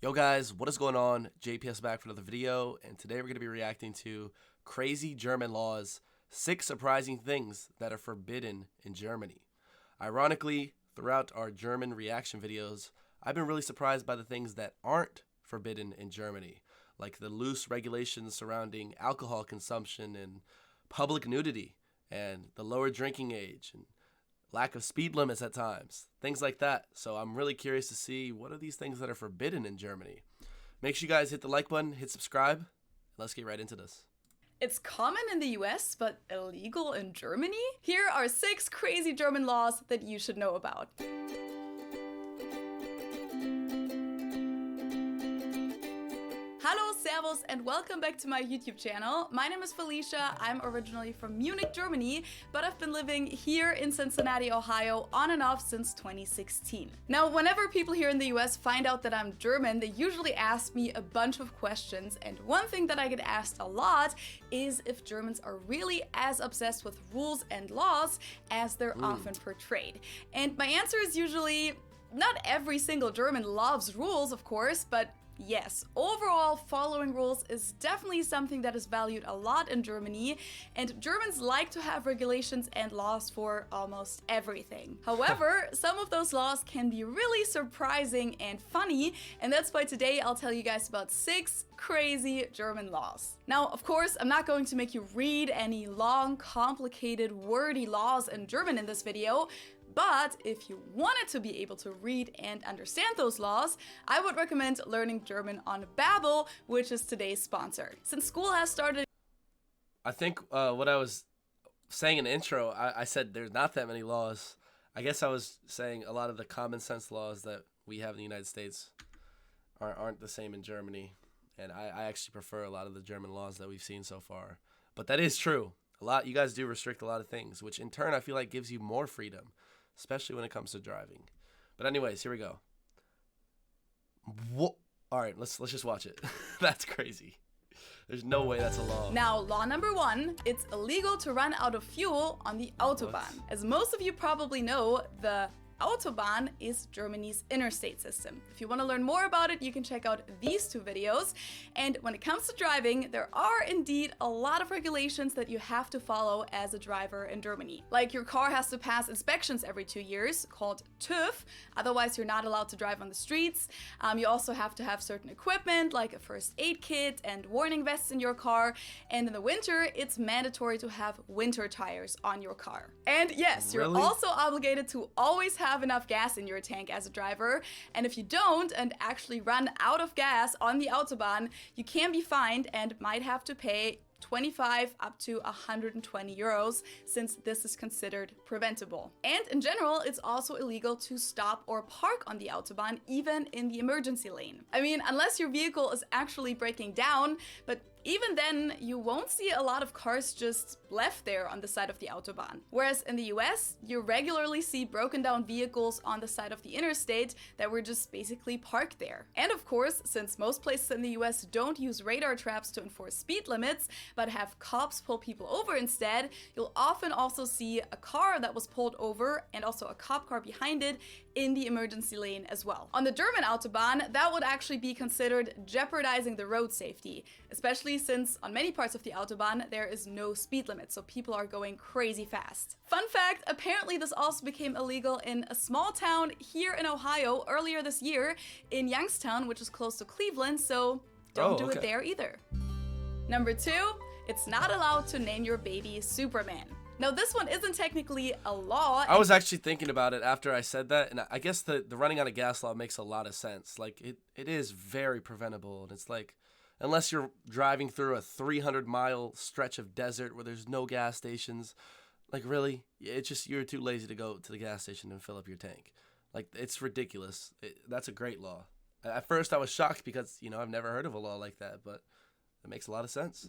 Yo guys, what is going on? JPS back for another video, and today we're going to be reacting to crazy German laws, 6 surprising things that are forbidden in Germany. Ironically, throughout our German reaction videos, I've been really surprised by the things that aren't forbidden in Germany, like the loose regulations surrounding alcohol consumption and public nudity, and the lower drinking age, and lack of speed limits at times, things like that. So I'm really curious to see what are these things that are forbidden in Germany. Make sure you guys hit the like button, hit subscribe, and let's get right into this. It's common in the US, but illegal in Germany? Here are 6 crazy German laws that you should know about. Hallo, servus, and welcome back to my YouTube channel. My name is Felicia. I'm originally from Munich, Germany, but I've been living here in Cincinnati, Ohio on and off since 2016. Now, whenever people here in the US find out that I'm German, they usually ask me a bunch of questions, and one thing that I get asked a lot is if Germans are really as obsessed with rules and laws as they're often portrayed. And my answer is usually, not every single German loves rules, of course, but yes, overall, following rules is definitely something that is valued a lot in Germany, and Germans like to have regulations and laws for almost everything. However, some of those laws can be really surprising and funny, and that's why today I'll tell you guys about 6 crazy German laws. Now, of course, I'm not going to make you read any long, complicated, wordy laws in German in this video, but if you wanted to be able to read and understand those laws, I would recommend learning German on Babbel, which is today's sponsor. Since school has started, I think what I was saying in the intro, I said there's not that many laws. I guess I was saying a lot of the common sense laws that we have in the United States aren't the same in Germany. And I actually prefer a lot of the German laws that we've seen so far. But that is true. You guys do restrict a lot of things, which in turn I feel like gives you more freedom, especially when it comes to driving. But anyways, here we go. All right, let's just watch it. That's crazy. There's no way that's a law. Now, law number 1, it's illegal to run out of fuel on the Autobahn. What? As most of you probably know, the Autobahn is Germany's interstate system. If you want to learn more about it, you can check out these 2 videos. And when it comes to driving, there are indeed a lot of regulations that you have to follow as a driver in Germany. Like your car has to pass inspections every 2 years, called TÜV, otherwise you're not allowed to drive on the streets. You also have to have certain equipment, like a first aid kit and warning vests in your car. And in the winter, it's mandatory to have winter tires on your car. And yes, you're Really? also obligated to always have enough gas in your tank as a driver, and if you don't and actually run out of gas on the Autobahn, you can be fined and might have to pay 25 up to 120 euros, since this is considered preventable. And in general, it's also illegal to stop or park on the Autobahn, even in the emergency lane. I mean, unless your vehicle is actually breaking down, but even then, you won't see a lot of cars just left there on the side of the Autobahn. Whereas in the US, you regularly see broken down vehicles on the side of the interstate that were just basically parked there. And of course, since most places in the US don't use radar traps to enforce speed limits, but have cops pull people over instead, you'll often also see a car that was pulled over and also a cop car behind it in the emergency lane as well. On the German Autobahn, that would actually be considered jeopardizing the road safety, especially since on many parts of the Autobahn there is no speed limit, so people are going crazy fast. Fun fact, apparently this also became illegal in a small town here in Ohio earlier this year, in Youngstown, which is close to Cleveland, so don't do it there either. Number 2, it's not allowed to name your baby Superman. Now, this one isn't technically a law. I was actually thinking about it after I said that, and I guess the running out of gas law makes a lot of sense. Like, it is very preventable, and it's like, unless you're driving through a 300-mile stretch of desert where there's no gas stations, like, really? It's just you're too lazy to go to the gas station and fill up your tank. Like, it's ridiculous. That's a great law. At first, I was shocked because, I've never heard of a law like that, but it makes a lot of sense.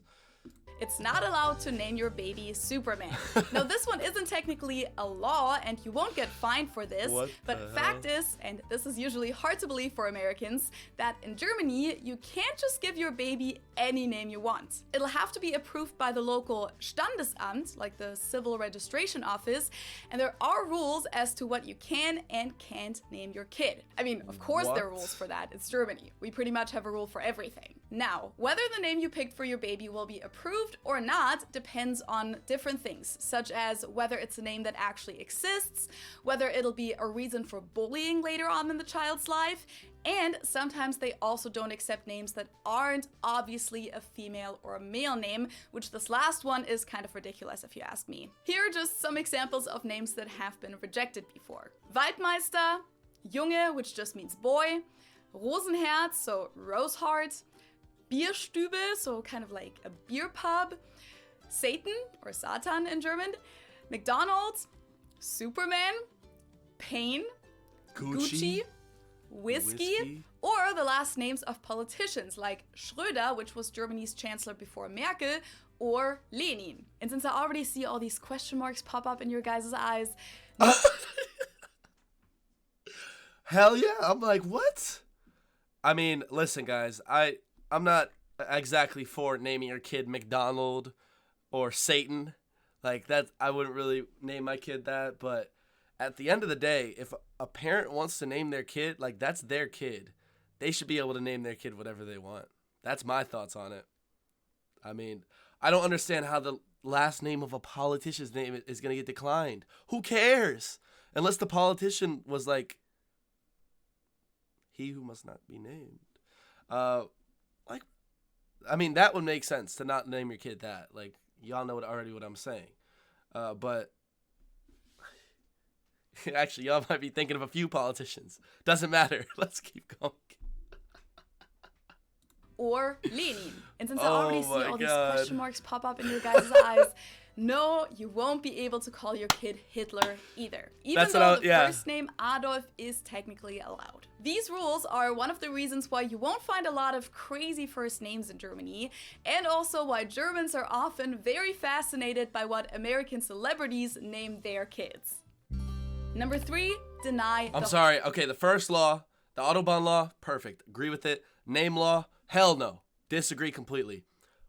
It's not allowed to name your baby Superman. Now, this one isn't technically a law and you won't get fined for this, but fact is, and this is usually hard to believe for Americans, that in Germany, you can't just give your baby any name you want. It'll have to be approved by the local Standesamt, like the civil registration office, and there are rules as to what you can and can't name your kid. I mean, of course there are rules for that. It's Germany. We pretty much have a rule for everything. Now, whether the name you picked for your baby will be approved or not depends on different things, such as whether it's a name that actually exists, whether it'll be a reason for bullying later on in the child's life, and sometimes they also don't accept names that aren't obviously a female or a male name, which this last one is kind of ridiculous if you ask me. Here are just some examples of names that have been rejected before. Waldmeister, Junge, which just means boy, Rosenherz, so rose heart, Bierstübe, so kind of like a beer pub, Satan, or Satan in German, McDonald's, Superman, Pain, Gucci, Whiskey, or the last names of politicians like Schröder, which was Germany's chancellor before Merkel, or Lenin. And since I already see all these question marks pop up in your guys' eyes... Hell yeah, I'm like, what? I mean, listen guys, I'm not exactly for naming your kid McDonald or Satan. Like that, I wouldn't really name my kid that, but at the end of the day, if a parent wants to name their kid, like that's their kid. They should be able to name their kid whatever they want. That's my thoughts on it. I mean, I don't understand how the last name of a politician's name is going to get declined. Who cares? Unless the politician was like, he who must not be named. I mean, that would make sense to not name your kid that. Like, y'all know already what I'm saying. But actually, y'all might be thinking of a few politicians. Doesn't matter. Let's keep going. Or Lenin. And since I already see all these question marks pop up in your guys' eyes, no, you won't be able to call your kid Hitler either. Even though the first name Adolf is technically allowed. These rules are one of the reasons why you won't find a lot of crazy first names in Germany, and also why Germans are often very fascinated by what American celebrities name their kids. Number 3, deny. I'm sorry. Okay, the first law, the Autobahn law, perfect. Agree with it. Name law, hell no. Disagree completely.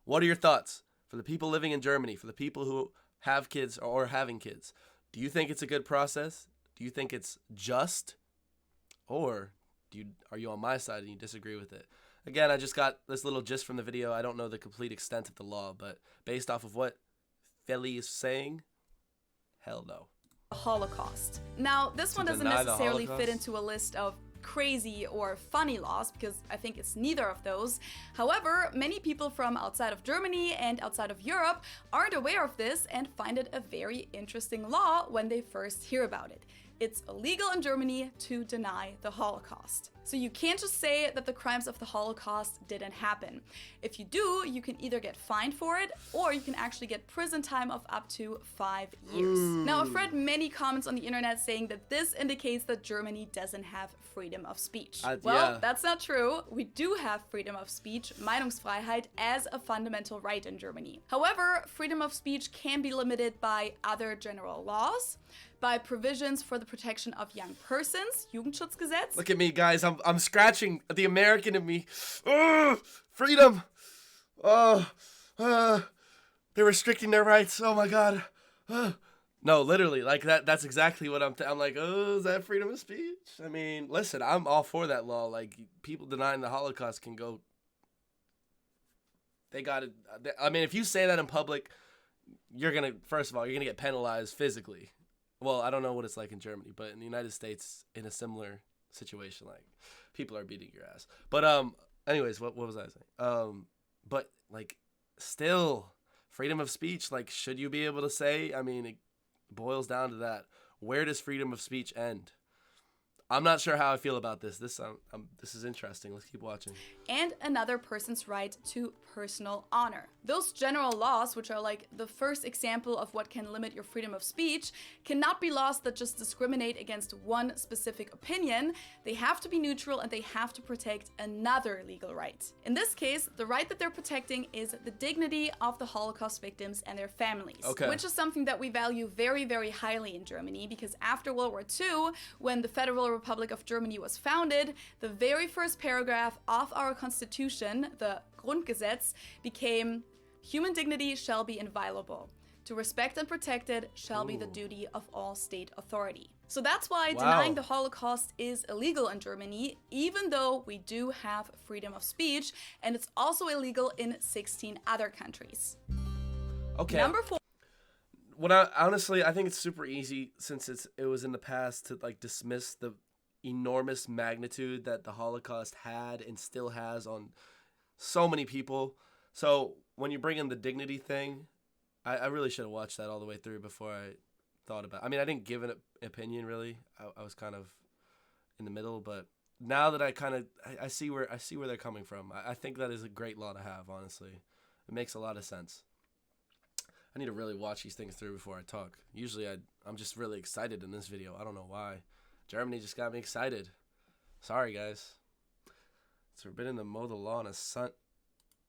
What are your thoughts? For the people living in Germany, for the people who have kids or are having kids, do you think it's a good process? Do you think it's just? Or are you on my side and you disagree with it? Again, I just got this little gist from the video. I don't know the complete extent of the law, but based off of what Feli is saying, hell no. Holocaust. Now, this one doesn't necessarily fit into a list of crazy or funny laws, because I think it's neither of those. However, many people from outside of Germany and outside of Europe aren't aware of this and find it a very interesting law when they first hear about it. It's illegal in Germany to deny the Holocaust. So you can't just say that the crimes of the Holocaust didn't happen. If you do, you can either get fined for it, or you can actually get prison time of up to 5 years. Now, I've read many comments on the internet saying that this indicates that Germany doesn't have freedom of speech. That's not true. We do have freedom of speech, Meinungsfreiheit, as a fundamental right in Germany. However, freedom of speech can be limited by other general laws, by provisions for the protection of young persons, Jugendschutzgesetz. Look at me, guys. I'm scratching the American in me. Freedom. They're restricting their rights. Oh my God. No, literally, like that's exactly what I'm like, is that freedom of speech? I mean, listen, I'm all for that law. Like, people denying the Holocaust can go. They got it. I mean, if you say that in public, first of all, you're gonna get penalized physically. Well, I don't know what it's like in Germany, but in the United States, in a similar situation, like, people are beating your ass. But anyways, what was I saying? But like, still, freedom of speech. Like, should you be able to say? I mean, it boils down to that. Where does freedom of speech end? I'm not sure how I feel about this. This is interesting. Let's keep watching. And another person's right to personal honor. Those general laws, which are like the first example of what can limit your freedom of speech, cannot be laws that just discriminate against one specific opinion. They have to be neutral and they have to protect another legal right. In this case, the right that they're protecting is the dignity of the Holocaust victims and their families, which is something that we value very, very highly in Germany, because after World War II, when the Federal Republic of Germany was founded, the very first paragraph of our constitution, the Grundgesetz, became human dignity shall be inviolable. To respect and protect it shall be the duty of all state authority. So that's why denying the Holocaust is illegal in Germany, even though we do have freedom of speech, and it's also illegal in 16 other countries. Okay. Number 4. Honestly, I think it's super easy, since it was in the past, to like dismiss the enormous magnitude that the Holocaust had and still has on so many people. So when you bring in the dignity thing, I really should have watched that all the way through before I thought about it. I mean, I didn't give an opinion really. I was kind of in the middle, but now that I see where they're coming from. I think that is a great law to have, honestly. It makes a lot of sense. I need to really watch these things through before I talk. Usually I'm just really excited in this video. I don't know why. Germany just got me excited. Sorry, guys. It's forbidden to mow the lawn on Sunday.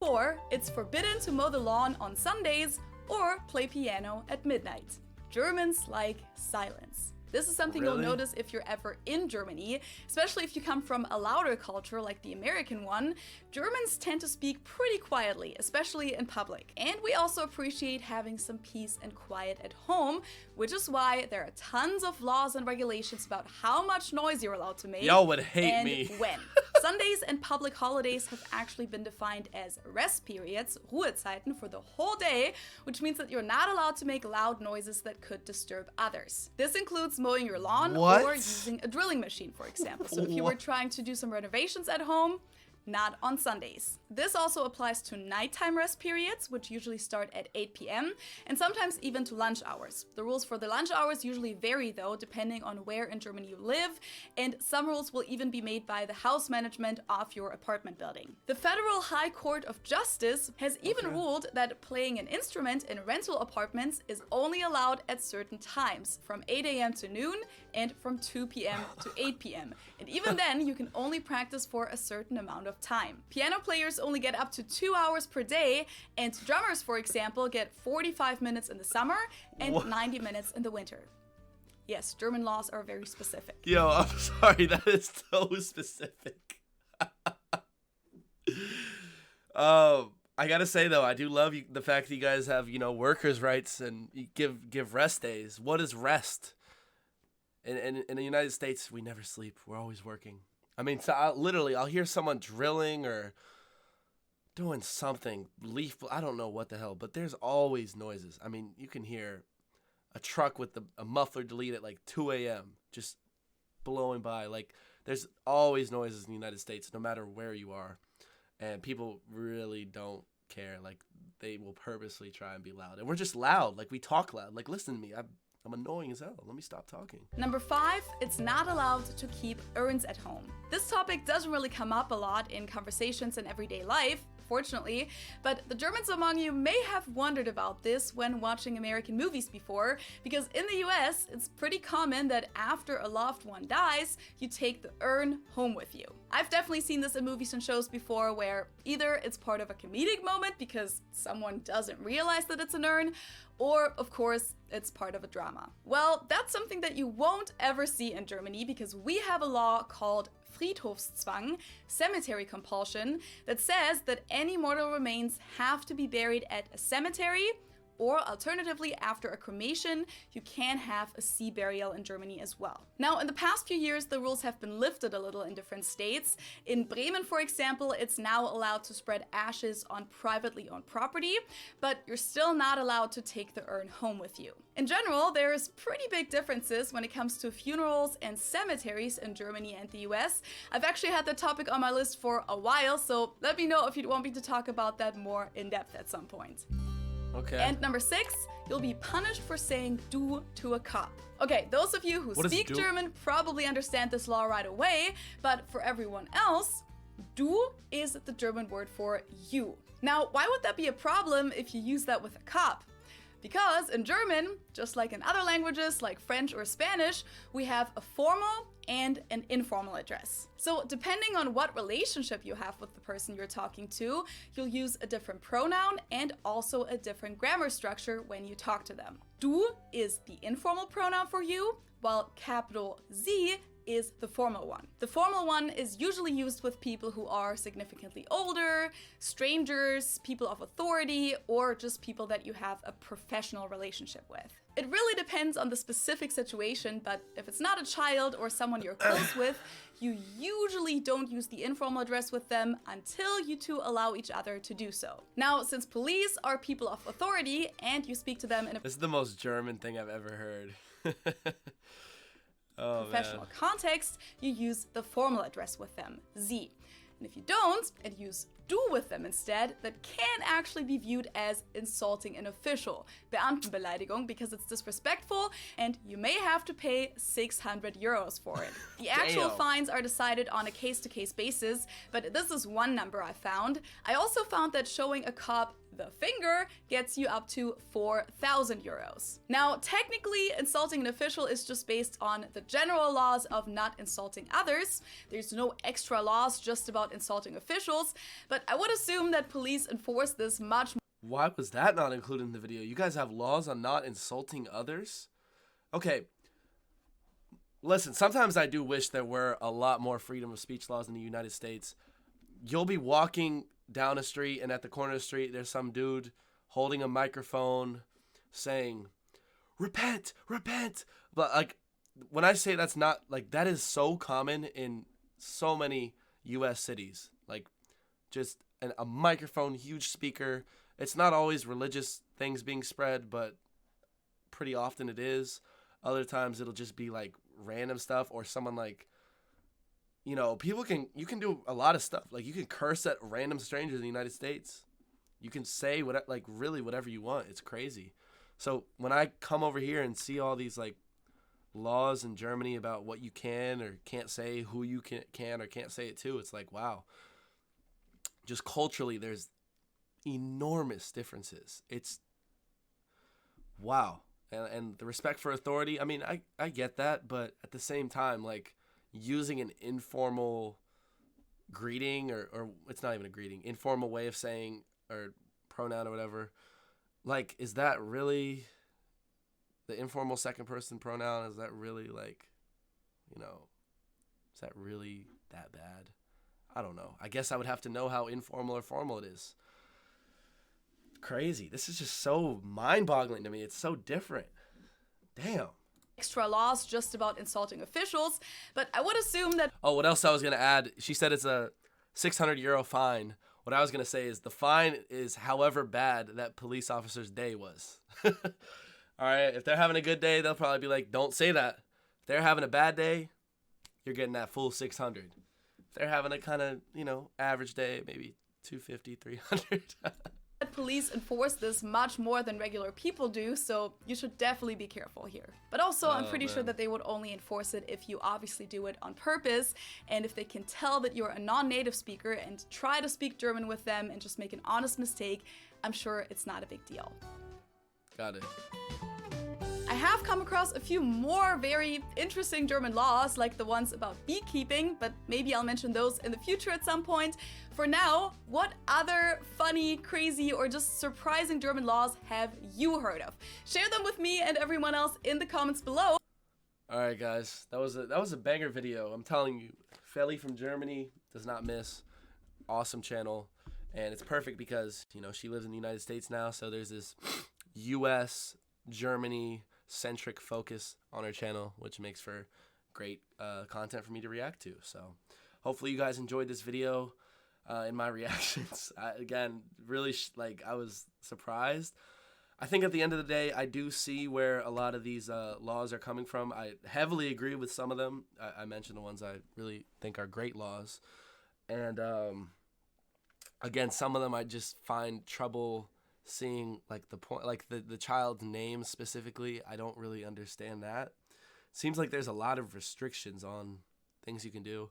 4. It's forbidden to mow the lawn on Sundays or play piano at midnight. Germans like silence. This is something you'll notice if you're ever in Germany, especially if you come from a louder culture like the American one. Germans tend to speak pretty quietly, especially in public. And we also appreciate having some peace and quiet at home, which is why there are tons of laws and regulations about how much noise you're allowed to make. Y'all would hate and me. when. Sundays and public holidays have actually been defined as rest periods, Ruhezeiten, for the whole day, which means that you're not allowed to make loud noises that could disturb others. This includes mowing your lawn or using a drilling machine, for example. So if you were trying to do some renovations at home, not on Sundays. This also applies to nighttime rest periods, which usually start at 8 p.m. and sometimes even to lunch hours. The rules for the lunch hours usually vary though, depending on where in Germany you live, and some rules will even be made by the house management of your apartment building. The Federal High Court of Justice has even ruled that playing an instrument in rental apartments is only allowed at certain times, from 8 a.m. to noon and from 2 p.m. to 8 p.m. And even then, you can only practice for a certain amount of time. Piano players only get up to 2 hours per day, and drummers, for example, get 45 minutes in the summer and 90 minutes in the winter. Yes, German laws are very specific. Yo, I'm sorry, that is so specific. I gotta say though, I do love the fact that you guys have, workers' rights and you give rest days. What is rest? In the United States, we never sleep. We're always working. I mean, so I'll hear someone drilling or doing something, I don't know what the hell, but there's always noises. I mean, you can hear a truck with a muffler delete at like 2 a.m. just blowing by. Like, there's always noises in the United States, no matter where you are. And people really don't care. Like, they will purposely try and be loud. And we're just loud. Like, we talk loud. Like, listen to me. I'm annoying as hell. Let me stop talking. Number 5, it's not allowed to keep urns at home. This topic doesn't really come up a lot in conversations in everyday life, fortunately, but the Germans among you may have wondered about this when watching American movies before, because in the US, it's pretty common that after a loved one dies, you take the urn home with you. I've definitely seen this in movies and shows before where either it's part of a comedic moment because someone doesn't realize that it's an urn, or, of course, it's part of a drama. Well, that's something that you won't ever see in Germany because we have a law called Friedhofszwang, cemetery compulsion, that says that any mortal remains have to be buried at a cemetery, or alternatively, after a cremation, you can have a sea burial in Germany as well. Now, in the past few years, the rules have been lifted a little in different states. In Bremen, for example, it's now allowed to spread ashes on privately owned property, but you're still not allowed to take the urn home with you. In general, there's pretty big differences when it comes to funerals and cemeteries in Germany and the US. I've actually had the topic on my list for a while, so let me know if you'd want me to talk about that more in depth at some point. Okay. And number 6, you'll be punished for saying du to a cop. Okay, those of you who speak German probably understand this law right away, but for everyone else, du is the German word for you. Now, why would that be a problem if you use that with a cop? Because in German, just like in other languages like French or Spanish, we have a formal and an informal address. So depending on what relationship you have with the person you're talking to, you'll use a different pronoun and also a different grammar structure when you talk to them. Du is the informal pronoun for you, while capital Z is the formal one. The formal one is usually used with people who are significantly older, strangers, people of authority, or just people that you have a professional relationship with. It really depends on the specific situation, but if it's not a child or someone you're close with, you usually don't use the informal address with them until you two allow each other to do so. Now, since police are people of authority and you speak to them in a This is the most German thing I've ever heard. professional context, you use the formal address with them, Sie. And if you don't, and use du with them instead, that can actually be viewed as insulting an official, Beamtenbeleidigung, because it's disrespectful and you may have to pay 600 euros for it. The actual fines are decided on a case-to-case basis, but this is one number I found. I also found that showing a cop the finger gets you up to 4,000 euros. Now, technically, insulting an official is just based on the general laws of not insulting others. There's no extra laws just about insulting officials, but I would assume that police enforce this much more. Why was that not included in the video? You guys have laws on not insulting others? Okay. Listen, sometimes I do wish there were a lot more freedom of speech laws in the United States. You'll be walking down a street, and at the corner of the street, there's some dude holding a microphone saying, repent, repent. But like, when I say that's not, like, that is so common in so many U.S. cities. Like, just a microphone, huge speaker. It's not always religious things being spread, but pretty often it is. Other times it'll just be like random stuff, or someone like, you know, you can do a lot of stuff. Like, you can curse at random strangers in the United States. You can say really whatever you want. It's crazy. So when I come over here and see all these like laws in Germany about what you can or can't say, who you can or can't say it to, it's like, wow. Just culturally, there's enormous differences. It's wow. And the respect for authority, I mean, I get that, but at the same time, like, using an informal greeting or it's not even a greeting, informal way of saying or pronoun or whatever, like, is that really the informal second person pronoun? Is that really, like, you know, is that really that bad? I don't know. I guess I would have to know how informal or formal it is. Crazy. This is just so mind-boggling to me. It's so different. Damn. Extra laws just about insulting officials, but I would assume that... Oh, what else I was going to add? She said it's a 600 euro fine. What I was going to say is the fine is however bad that police officer's day was. All right? If they're having a good day, they'll probably be like, don't say that. If they're having a bad day, you're getting that full 600. If they're having a kind of, you know, average day, maybe 250, 300. Police enforce this much more than regular people do, so you should definitely be careful here. But also, I'm pretty sure that they would only enforce it if you obviously do it on purpose, and if they can tell that you're a non-native speaker and try to speak German with them and just make an honest mistake, I'm sure it's not a big deal. Got it. I have come across a few more very interesting German laws, like the ones about beekeeping, but maybe I'll mention those in the future at some point. For now, what other funny, crazy, or just surprising German laws have you heard of? Share them with me and everyone else in the comments below. All right, guys, that was a banger video. I'm telling you, Feli from Germany does not miss. Awesome channel, and it's perfect because, you know, she lives in the United States now, so there's this U.S. Germany centric focus on her channel, which makes for great content for me to react to. So hopefully you guys enjoyed this video and my reactions. Again, really I was surprised. I think at the end of the day, I do see where a lot of these laws are coming from. I heavily agree with some of them. I mentioned the ones I really think are great laws, and again, some of them I just find trouble seeing like the point, like the child's name specifically. I don't really understand that. Seems like there's a lot of restrictions on things you can do,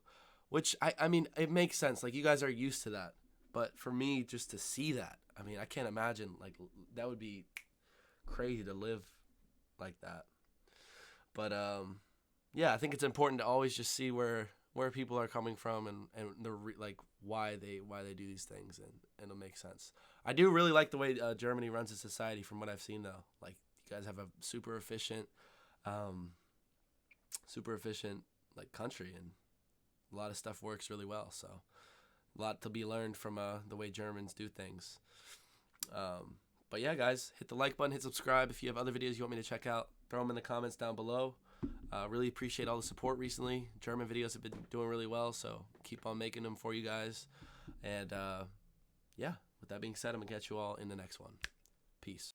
which I mean, it makes sense. Like, you guys are used to that. But for me, just to see that, I mean, I can't imagine, like, that would be crazy to live like that. But yeah, I think it's important to always just see where people are coming from, and like why they do these things, and it'll make sense. I do really like the way Germany runs its society from what I've seen, though. Like, you guys have a super efficient like country, and a lot of stuff works really well. So a lot to be learned from the way Germans do things. But yeah, guys, hit the like button, hit subscribe. If you have other videos you want me to check out, throw them in the comments down below. Really appreciate all the support recently. German videos have been doing really well, so keep on making them for you guys. And yeah, with that being said, I'm going to catch you all in the next one. Peace.